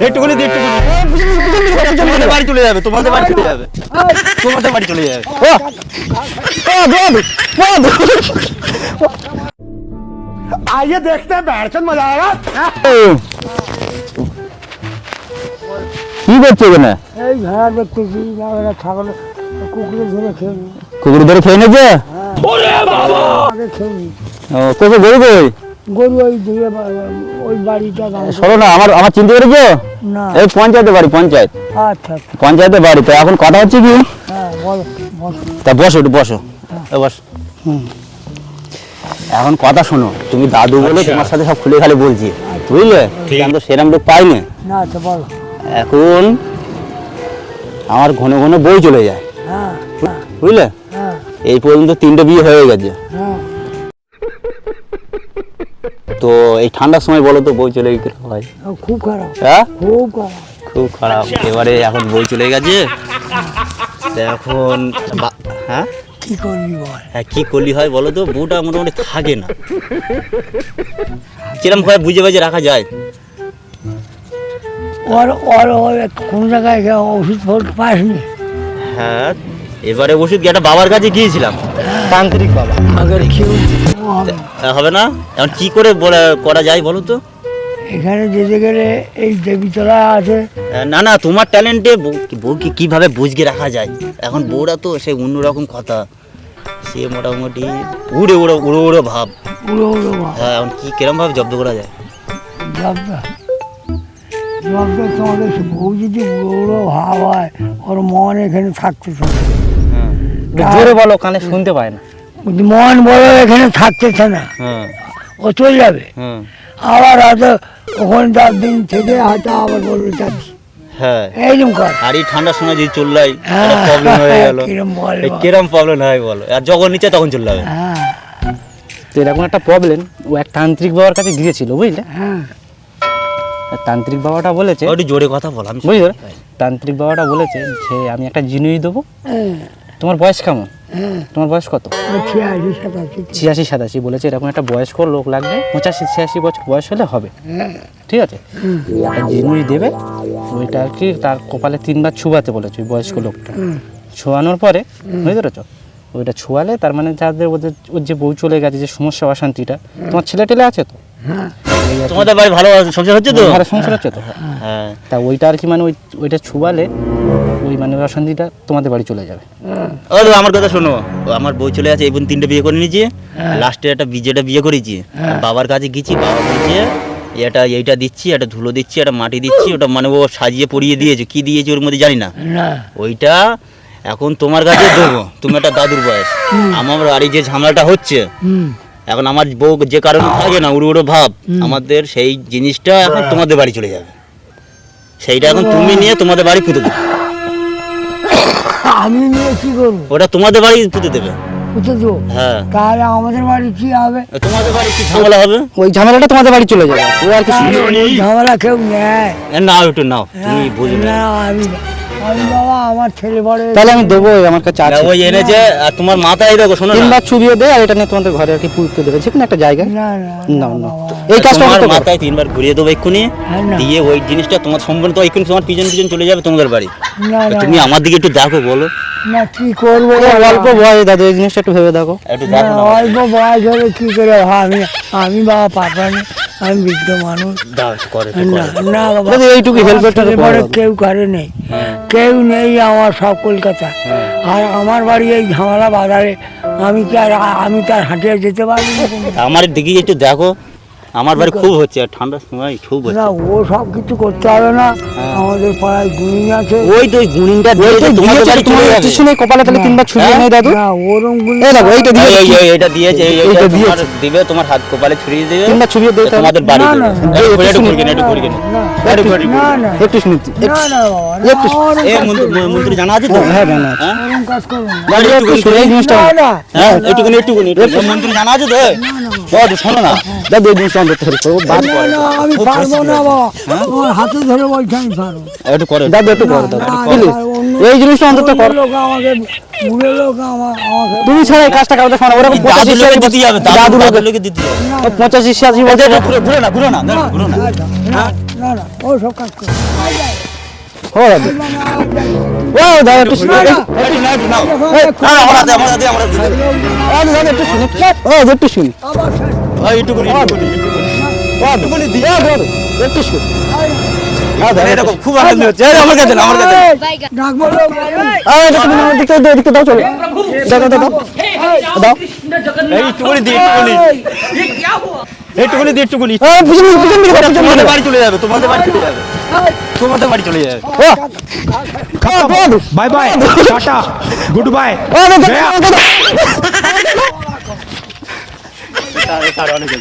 একটুখানি দিয়ে তোমাদের বাড়ি চলে যাবে, তোমাদের বাড়ি চলে যাবে, তোমাদের বাড়ি চলে যাবে। आइए देखते हैं बैठन मजा आएगा। কি করছো এখানে? এই ঘোড়া দেখতেছি না, ওরা ছাগল কুকুরে ধরে খেয়ে নি। কুকুর ধরে খেয়ে নেছে? আগে খেয়ে নি। কোথায় গরু কই? গরু ওই দিয়ে ওই বাড়িটা দাম। শোনো না, আমার চিনতে পেরেছো? না। এই পঞ্চায়েতের বাড়ি, পঞ্চায়েত, আচ্ছা আচ্ছা, পঞ্চায়েতের বাড়ি। তো এখন কথা হচ্ছে কি? হ্যাঁ বলো বলো। তা বসো, একটু বসো, বস। এখন কথা শোনো, তুমি দাদু বলে তোমার সাথে সব খুলে খালে বলছি, বুঝলে? আমি তো সেরকম লোক পাইনি। না আচ্ছা বলো। এখন আমার ঘন ঘন বই চলে যায়, হ্যাঁ বুঝলে? হ্যাঁ এই পর্যন্ত 3টে বিয়ে হয়ে গেছে। হ্যাঁ। তো এই ঠান্ডার সময় বলো তো বই চলে গেলে হয়? খুব খারাপ, হ্যাঁ খুব খারাপ। খুব খারাপ। এবারে এখন বই চলে গেছে, তো এখন হ্যাঁ কি করবি বল? হ্যাঁ কি করলি হয় বলো তো? বউটা মোটামুটি থাকে না, কিরম ভাবে বুঝে বাজে রাখা যায়? ওর ওর ওর কোন জায়গায় ওষুধ ফোষুধ পাসনি? হ্যাঁ এবারে ওষুধ একটা বাবার কাছে গিয়েছিলাম, তান্ত্রিক বাবা। আগের কেউ হবে না? এখন কি করে করা যায় বলো তো? এখানে যেতে গেলে এই দেবীতলা আছে। না না, তোমার ট্যালেন্টে বউকে কিভাবে বুঝকে রাখা যায়? এখন বউরা তো সে অন্যরকম কথা, সে মোটামুটি উড়ে উড়ো উড়ো উড়ো ভাব। উড়ো উড়ো বা হ্যাঁ এখন কি কিরম ভাবে জব্দ করা যায়? জবটা জবটা তোমাদের বউ যদি উড়ো উড়ো ভাব হয়, ওর মন এখানে থাকতেছে না। জোরে বলো, কানে শুনতে পায় না। মন বড় এখানে থাকতেছে না, হ্যাঁ ও চলে যাবে। হ্যাঁ আবার হয়তো ওখানে 10 দিন থেকে হয়তো আবার বলবে যাচ্ছি, হ্যাঁ। এইরকম কর। আর এই ঠান্ডার সময় যদি চললাই হ্যাঁ, প্রবলেম হয়ে গেল। কিরম বল বাবা। কিরম প্রবলেম হয় বলো? আর যখন নিচে তখন চলে যাবে। হ্যাঁ তো এরকম একটা প্রবলেম, ও এক তান্ত্রিক বাবার কাছে গিয়েছিল, বুঝলে? হ্যাঁ তান্ত্রিক বাবাটা বলেছে, একটু জোরে কথা বল, আমি বুঝলে? তান্ত্রিক বাবাটা বলেছে যে আমি একটা জিনিস দেবো। হ্যাঁ তোমার বয়স কেমন? হ্যাঁ। তোমার বয়স কত? 86-87 বলেছে। এরকম একটা বয়স্ক লোক লাগবে, 85-86 বছর বয়স হলে হবে, ঠিক আছে? একটা জিনিস দেবে, ওইটা আর কি তার কপালে 3বার ছুঁয়াতে বলেছে ওই বয়স্ক লোকটা। ছোঁয়ানোর পরে, বুঝতে পেরেছো? ওইটা ছোঁয়ালে তার মানে যাদের ওর যে বউ চলে গেছে, যে সমস্যা অশান্তিটা, তোমার ছেলে টেলে আছে তো? তোমাদের বাড়ি ভালো সংসার হচ্ছে তো? ভালো সংসার হচ্ছে তো? হ্যাঁ। তা ওইটা আর কি মানে ওইটা ছুঁয়ালে ওই মানে অশান্তিটা তোমাদের বাড়ি চলে যাবে। ও আমার কথা শোনো, আমার বউ চলে আছে, এই 3টে বিয়ে করে নিয়েছি, লাস্টে একটা যেটা বিয়ে করেছি, বাবার কাছে গেছি, বাবা বলছে এইটা দিচ্ছি, একটা ধুলো দিচ্ছি, একটা মাটি দিচ্ছি, ওটা মানে ও সাজিয়ে পরিয়ে দিয়েছে, কি দিয়েছে ওর মধ্যে জানি না। ওইটা এখন তোমার কাছে দেবো, তুমি একটা দাদুর বয়স, আমার বাড়ি যে ঝামেলাটা হচ্ছে, এখন আমার বউ যে কারণে থাকে না উড়ো উড়ো ভাব, আমাদের সেই জিনিসটা এখন তোমাদের বাড়ি চলে যাবে, সেইটা এখন তুমি নিয়ে তোমাদের বাড়ি পুঁতে দেবে। আমি নিয়ে কি করবো? ওটা তোমাদের বাড়ি পুঁতে দেবে। বুঝতে তো? হ্যাঁ। তাহলে আমাদের বাড়ি কি হবে? তোমাদের বাড়ি কি ঝামেলা হবে? ওই ঝামেলাটা তোমাদের বাড়ি চলে যাবে, ও আর কিছু। ওই ঝামেলা কেউ নেয় নাও একটু নাও, তুমি বুঝবে না। আমি বাবা আমার ছেলে বড়। তাহলে আমি দেবো, আমার কাছে আছে। ওই এনেছে, আর তোমার মাথায় দেখো, শোনো না, 3বার ছুঁয়ে দেয়, আর এটা নিয়ে তোমাদের ঘরে আর কি পুঁততে দেবে, যে কোনো একটা জায়গায়। না না না, এই কাজটা তোমার করতে পারো। মাথায় 3বার ঘুরিয়ে দেবো এক্ষুনি, হ্যাঁ, না। দিয়ে ওই জিনিসটা তোমার সম্পূর্ণ তো এক্ষুনি তোমার পিছন পিছন চলে যাবে তোমাদের বাড়ি। না তুমি আমার দিকে একটু দেখো, বলো না কি করবো? অল্প বয়স দাদু, এই জিনিসটা একটু ভেবে দেখো। একটু না, দেখো না। অল্প বয়স হলে কি করে হয়? আমি বাবা পাঠানি, আমি বৃদ্ধ মানুষ। দাও করে না না বাবা, দাদু, এইটুকু help করতে ছেলে পারো বড় বাবা। কেউ করে নেই, কেউ নেই আমার, সব কলকাতা। আর আমার বাড়ি এই ঝামেলা বাজারে, আমি কি আর হাঁটিয়ে যেতে পারি না? আমার দিকে একটু দেখো, আমার বাড়ি খুব হচ্ছে, আর ঠান্ডার সময় খুব না, হচ্ছে। ও সব কিছু করতে হবে না। আমাদের পাড়ায় গুণিন আছে। ওই তো ওই গুণিনটা দিয়েছে তোমাদের বাড়ি চলে যাবে। শুনে কপালে তাহলে 3বার ছুঁয়ে নেই দাদু। না ওরম গুণিন। এই দেখো, এইটা দিয়ে এটা দিয়েছে, এইটা তোমার দিবে, তোমার হাত কপালে ছুরিয়ে দিবে, 3বার ছুঁয়ে দেয় তোমাদের বাড়ি না, দেবে। না, না। একটু ঘুরে একটু ঘুরে না না একটু শুনি। না না বাবা, না, একটু- ওরম এ কাজ করবো না। মন্ত্রী জানা আছে তো? হ্যাঁ জানা আছে। হ্যাঁ ওরম কাজ করবো না। বাড়ি একটু এই জিনিসটা না না হ্যাঁ একটুখানি মন্ত্রী জানা আছে তো? শোনো না, দাদু, এই জিনিসটা অন্তত করো, বাদ না, না, আমি পারবো না বাবা, আমার হাতে ধরে বলছি আমি পারবো। একটু করে দাদু, একটু করো দাদু, না, প্লিজ। না, অন্য- এই জিনিসটা অন্তত অন্য করো। লোক আমাকে, বুড়ো লোক আমাকে তুমি ছাড়া এই কাজটা কাউকে শোনা, ওরকম দাদু লোকে দিতে হবে, দাদু দাদু লোকে লোকে দিতে হবে। 85-86 বছর ঘুরো না, ঘুরো না, ঘুরো না, ঘুরো না। না, না, না না ও সব কাজ করে ও দাদু ও দাদা একটু শুনে একটু নাও, একটু নাও। আমার হাতে, আমার হাতে, আমার হাতে। দাদা একটু শুনে ও একটু শুনি আবার শেষ। ওই একটুকুনি, একটুকুনি, একটুকুনি দিই। একটু শুনি এটা খুব আনন্দ হচ্ছে। এই, আমার কাছে না, আমার কাছে না। ডাকবো লোক এদিকে দাও চলো দাও দাও দাও দাও এই একটুকুনি দিই, একটুকুনি। একটুকুনি দিই, একটুকুনি। পিছন দিকে এটা তোমাদের বাড়ি চলে যাবে, তোমাদের বাড়ি চলে যাবে। তোমাদের বাড়ি চলে যাবে। Bye bye ta ta goodbye ও দাদা তার অনেক